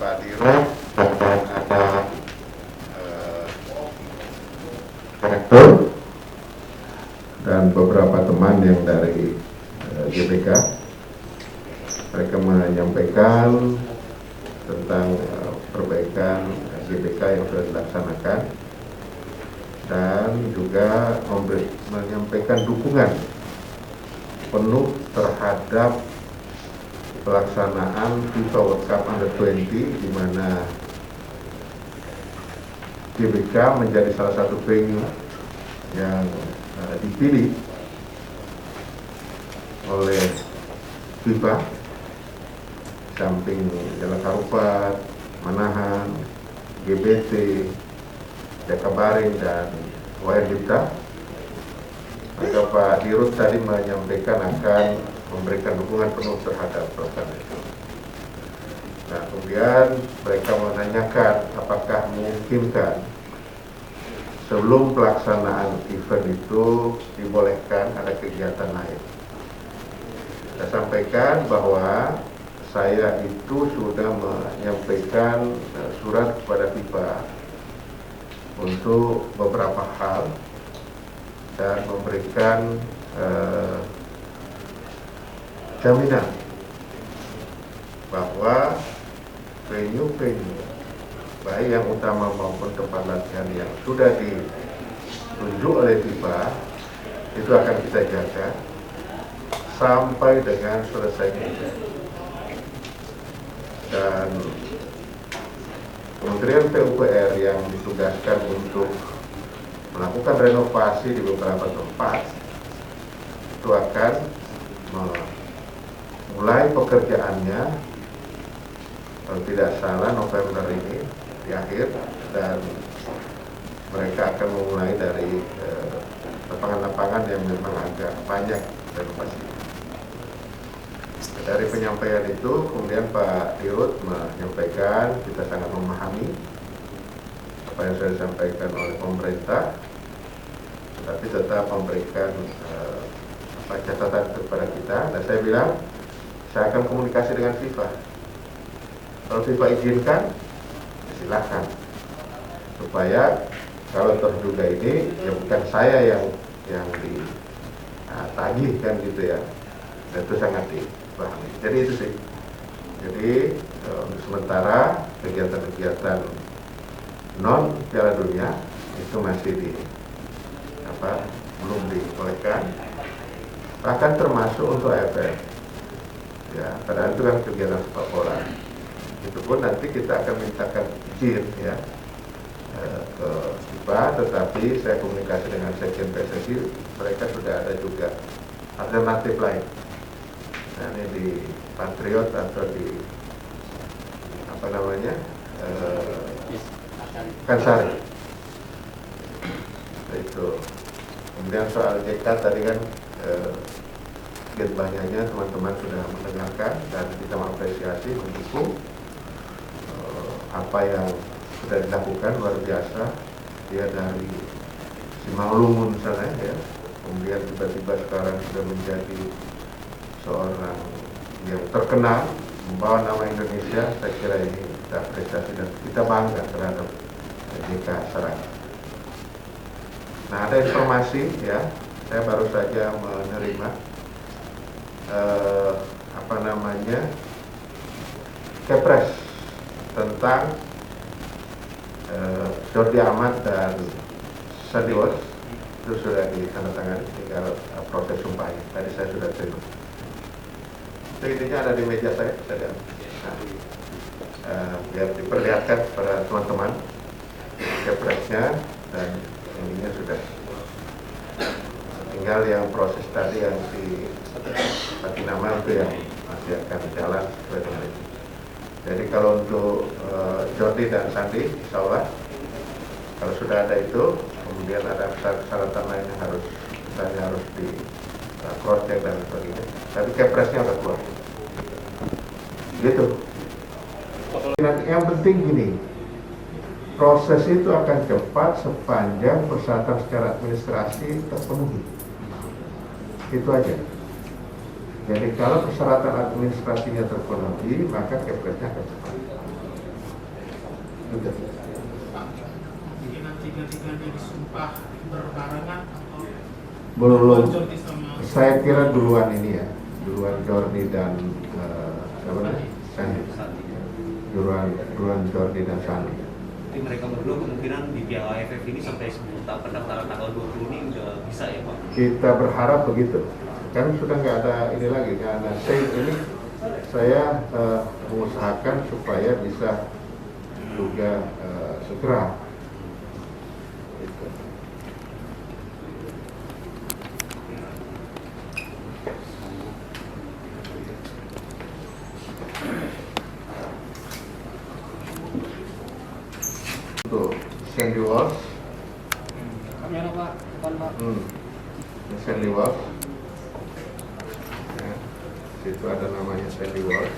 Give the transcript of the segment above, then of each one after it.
Pak Dirut, kemudian ada rektor dan beberapa teman yang dari GBK. Mereka menyampaikan tentang perbaikan GBK yang sudah dilaksanakan dan juga menyampaikan dukungan penuh terhadap pelaksanaan FIFA World Cup Under-20, di mana GBK menjadi salah satu venue yang dipilih oleh FIFA, samping Jalan Karupat, Manahan, GBT, Jakabaring, dan Wayan Dipta. Maka Pak Dirut tadi menyampaikan akan memberikan dukungan penuh terhadap pelaksanaan itu. Nah, kemudian mereka menanyakan apakah memungkinkan sebelum pelaksanaan event itu dibolehkan ada kegiatan lain. Saya sampaikan bahwa saya itu sudah menyampaikan surat kepada FIFA untuk beberapa hal dan memberikan jaminan bahwa venue-venue baik yang utama maupun tempat latihan yang sudah ditunjuk oleh FIFA itu akan kita jaga sampai dengan selesainya event. Dan Kementerian PUPR yang ditugaskan untuk melakukan renovasi di beberapa tempat itu akan mulai pekerjaannya, kalau tidak salah November ini di akhir, dan mereka akan memulai dari lapangan-lapangan yang memang agak banyak renovasi. Dari penyampaian itu kemudian Pak Dirut menyampaikan kita sangat memahami apa yang sudah disampaikan oleh pemerintah, tetapi tetap memberikan catatan kepada kita, dan saya bilang saya akan komunikasi dengan FIFA. Kalau FIFA izinkan, silakan, supaya kalau toh juga ini ya bukan saya yang ditagih kan gitu ya, dan itu sangat dipahami. Jadi itu sih. Jadi untuk sementara kegiatan-kegiatan non Piala Dunia itu masih belum dibolehkan, bahkan termasuk untuk AFF. Ya, padahal itu kan kegiatan sepak bola. Itu pun nanti kita akan mintakan izin ya ke FIFA, tetapi saya komunikasi dengan Sekjen PSSI, mereka sudah ada juga alternatif lain. Nah, ini di Patriot atau di Kansari. Itu. Kemudian soal JK tadi kan banyaknya teman-teman sudah mendengarkan dan kita mengapresiasi, mendukung apa yang sudah dilakukan, luar biasa. Dia dari Simalungun sana ya, kemudian tiba-tiba sekarang sudah menjadi seorang yang terkenal, membawa nama Indonesia. Saya kira ini kita apresiasi dan kita bangga terhadap JK Sarang. Nah, ada informasi ya, saya baru saja menerima Kepres tentang Jordi Amat dan Sadiwas, itu sudah ditandatangani, tinggal proses sumpahnya. Tadi saya sudah terima. Itu intinya ada di meja saya. Biar diperlihatkan kepada teman-teman Kepresnya, dan ininya sudah. Tinggal yang proses tadi yang di Patinama itu yang masih akan jalan sesuai dengan itu. Jadi kalau untuk Jordi dan Sandi, insya Allah kalau sudah ada itu, kemudian ada persyaratan lain yang harus di cross check dan sebagainya. Tapi Kepresnya udah keluar. Gitu. Yang penting gini, proses itu akan cepat sepanjang persyaratan secara administrasi terpenuhi. Itu aja. Jadi kalau persyaratan administrasinya terpenuhi, maka Kepresnya akan cepat. juga. Mungkin tiga-tiganya disumpah berbarengan atau Belum. Jordi sama Saya kira duluan ini ya, duluan Jordi dan siapa namanya? Sandi. Duluan Jordi dan Sandi. Jadi mereka berdua kemungkinan di Piala AFF ini sampai pendaftaran tanggal 20 ini udah bisa ya Pak? Kita berharap begitu. Kan sudah nggak ada ini lagi, karena ini saya mengusahakan supaya bisa juga segera. Gitu. Untuk Sandy Walsh, Kamera Pak, depan Pak. Sandy Walsh, ya, situ ada namanya Sandy Walsh.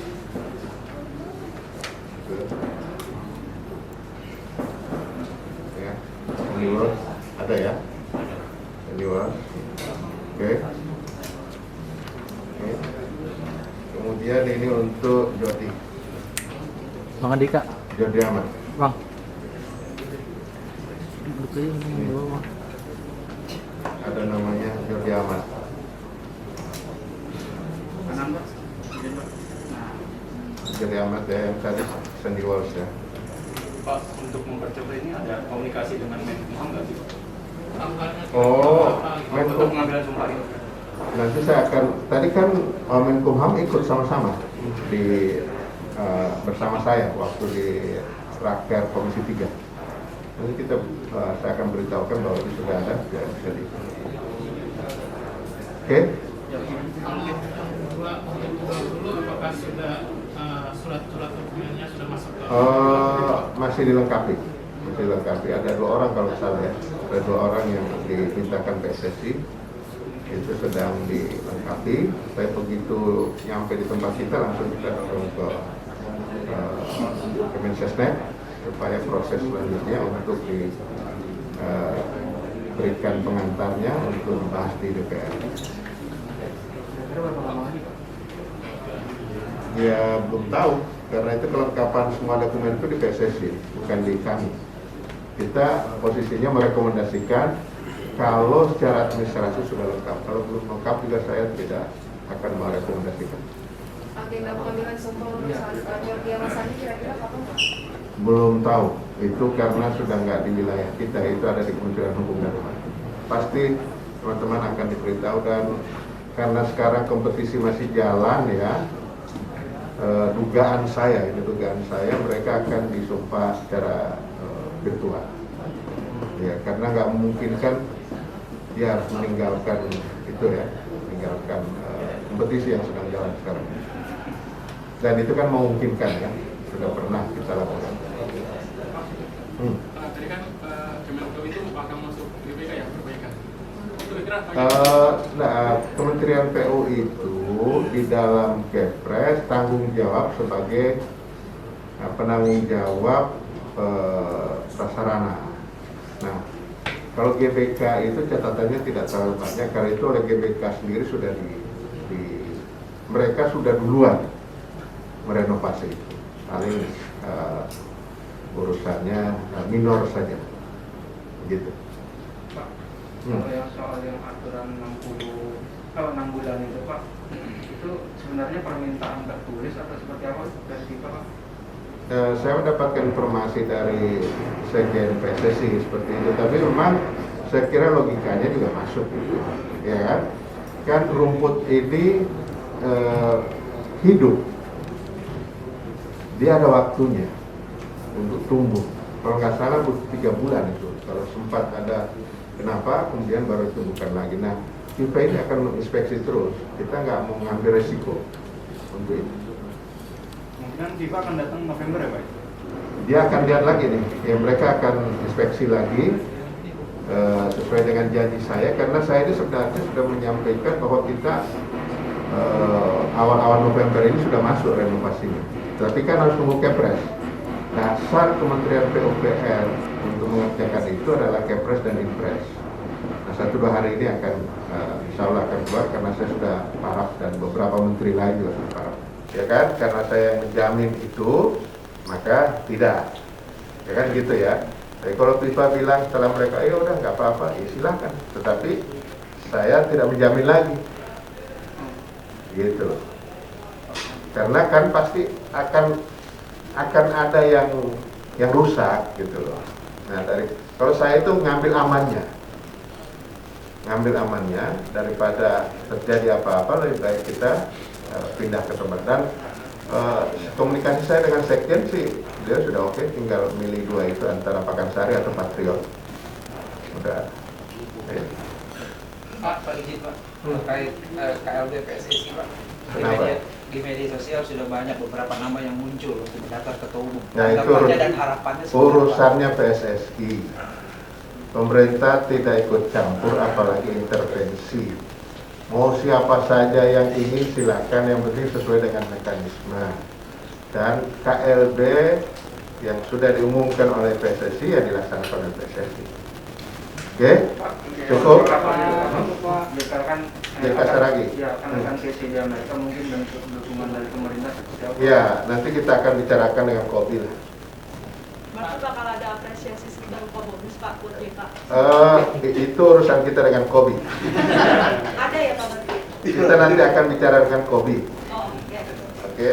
Ya, Sandy Walsh ada ya, Sandy Walsh. Oke. Oke. Kemudian ini untuk Jordi, Bang Andika, Jordi Amat. Bang. Duduk aja ini di bawah. Ada namanya Jordi Amat. kanan Pak. Jordi Amat ya, yang tadi Sandy Walsh ya. Pak, untuk mempercepat ini ada komunikasi dengan Menkumham nggak sih Pak? Tanggalnya Oh, Untuk pengambilan sumpah ini. nanti saya akan, tadi kan Menkumham ikut sama-sama di bersama saya waktu di Raker Komisi 3. Nanti saya akan beritahukan bahwa itu sudah ada, ya, bisa di. Oke? Kalau yang kedua dulu apakah sudah surat-surat dokumennya sudah masuk ke Masih dilengkapi. Ada 2 orang kalau salah ya. Ada 2 orang yang dimintakan PSSI. Itu sedang dilengkapi. Saya begitu nyampe di tempat kita langsung kita ke Kemensesnek supaya proses selanjutnya untuk diberikan pengantarnya untuk dibahas di DPR. Berapa lama lagi Pak? Ya belum tahu, karena itu kelengkapan semua dokumen itu di PSSI, bukan di kami. Kita posisinya merekomendasikan kalau secara administrasi sudah lengkap. Kalau belum lengkap juga saya tidak akan merekomendasikan. Agenda pengambilan sumpah untuk Jordi Amat Sandi kira-kira kapan Pak? Belum tahu, itu karena sudah nggak di wilayah kita, itu ada di Kementerian Hukum dan Ham. Pasti teman-teman akan diberitahu, dan karena sekarang kompetisi masih jalan ya, dugaan saya mereka akan disumpah secara virtual. Ya, karena nggak memungkinkan dia harus meninggalkan itu ya, meninggalkan kompetisi yang sedang jalan sekarang. Dan itu kan memungkinkan kan, sudah pernah kita lakukan. tadi kan Kemenko itu akan masuk GBK ya, perbaikan. Itu kira-kira Kementerian PU itu di dalam Kepres tanggung jawab sebagai penanggung jawab prasarana. Nah, kalau GBK itu catatannya tidak terlalu banyak, karena itu oleh GBK sendiri sudah mereka sudah duluan merenovasi itu. Paling urusannya minor saja, begitu. Pak, kalau yang soal yang aturan 6 bulan itu Pak, itu sebenarnya permintaan tertulis atau seperti apa dari kita Pak? Saya mendapatkan informasi dari Sekjen PSSI seperti itu, tapi memang saya kira logikanya juga masuk gitu, ya kan? Kan rumput ini hidup, dia ada waktunya untuk tumbuh. Kalau nggak salah butuh 3 bulan itu. Kalau sempat ada kenapa, kemudian baru tumbuhkan lagi. Nah, FIFA ini akan menginspeksi terus. Kita nggak mau ngambil resiko untuk itu. Kemungkinan FIFA akan datang November ya Pak? Dia akan lihat lagi nih, ya mereka akan inspeksi lagi sesuai dengan janji saya, karena saya ini sebenarnya sudah menyampaikan bahwa kita awal-awal November ini sudah masuk renovasinya. Tapi kan harus nunggu Kepres. Dasar Kementerian PUPR untuk mengerjakan itu adalah Kepres dan Impres. Nah, 1-2 hari ini akan insya Allah akan keluar, karena saya sudah paraf dan beberapa menteri lain juga sudah paraf. Ya kan, karena saya menjamin itu, maka tidak. Ya kan gitu ya. Tapi kalau FIFA bilang setelah mereka, ya udah nggak apa-apa, ya silakan. Tetapi saya tidak menjamin lagi, gitu. Karena kan pasti akan ada yang rusak, gitu loh. Nah kalau saya itu ngambil amannya daripada terjadi apa-apa, lebih baik kita pindah ke tempat. Dan komunikasi saya dengan sekjen sih dia sudah oke, tinggal milih dua itu antara Pakansari atau Patriot. Udah. Ya. Pak izin Pak, terkait KLB PSSI Pak. Kenapa? Di media sosial sudah banyak beberapa nama yang muncul untuk mendaftar ketua umum. Nah, itu Tanggapannya dan harapannya seperti apa? urusannya PSSI. Pemerintah tidak ikut campur, apalagi intervensi. Mau siapa saja yang ingin silakan, yang penting sesuai dengan mekanisme. Dan KLB yang sudah diumumkan oleh PSSI ya dilaksanakan oleh PSSI. Oke? Cukup? Berdasarkan JK Saragi. Ya, akan sesi di Amerika mungkin bentuk dukungan dari pemerintah seperti apa? Ya, nanti kita akan bicarakan dengan Kobil. Berarti bakal ada apresiasi berupa bonus Pak buat JK? Itu urusan kita dengan Kobi. Ada ya Pak Menteri? Kita nanti akan bicara dengan Kobi. Oh, oke. Oke?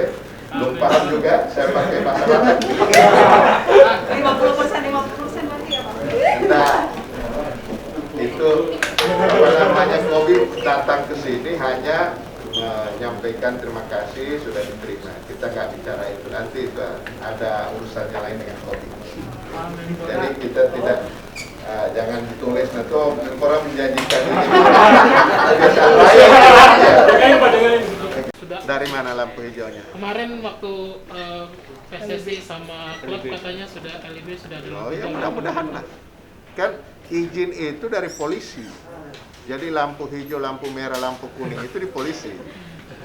Belum paham juga, saya pakai bahasa Batak. 50% berarti ya Pak? Nah, itu apa namanya, Kobi datang ke sini hanya menyampaikan terima kasih sudah diterima. Kita nggak bicara itu, nanti itu ada urusannya lain dengan Kobi. Jadi kita tidak jangan ditulis nanti orang menjanjikan ini. Biasa lain. Sudah. Dari mana lampu hijaunya? Kemarin waktu PSSI sama klub katanya sudah LIB sudah ada. Oh ya, mudah-mudahan lah. Kan izin itu dari polisi. Jadi lampu hijau, lampu merah, lampu kuning itu di polisi.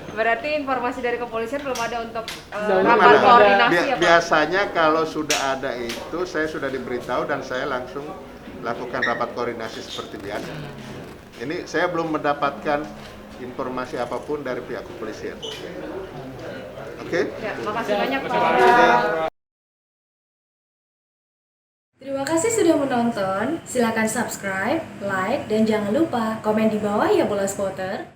Berarti informasi dari kepolisian belum ada untuk Belum rapat ada. koordinasi ya Pak? Biasanya kalau sudah ada itu, saya sudah diberitahu dan saya langsung lakukan rapat koordinasi seperti biasa. Ini saya belum mendapatkan informasi apapun dari pihak kepolisian. Oke? Ya, makasih banyak Pak. Terima kasih sudah menonton. Silakan subscribe, like, dan jangan lupa komen di bawah ya Bola Spotter.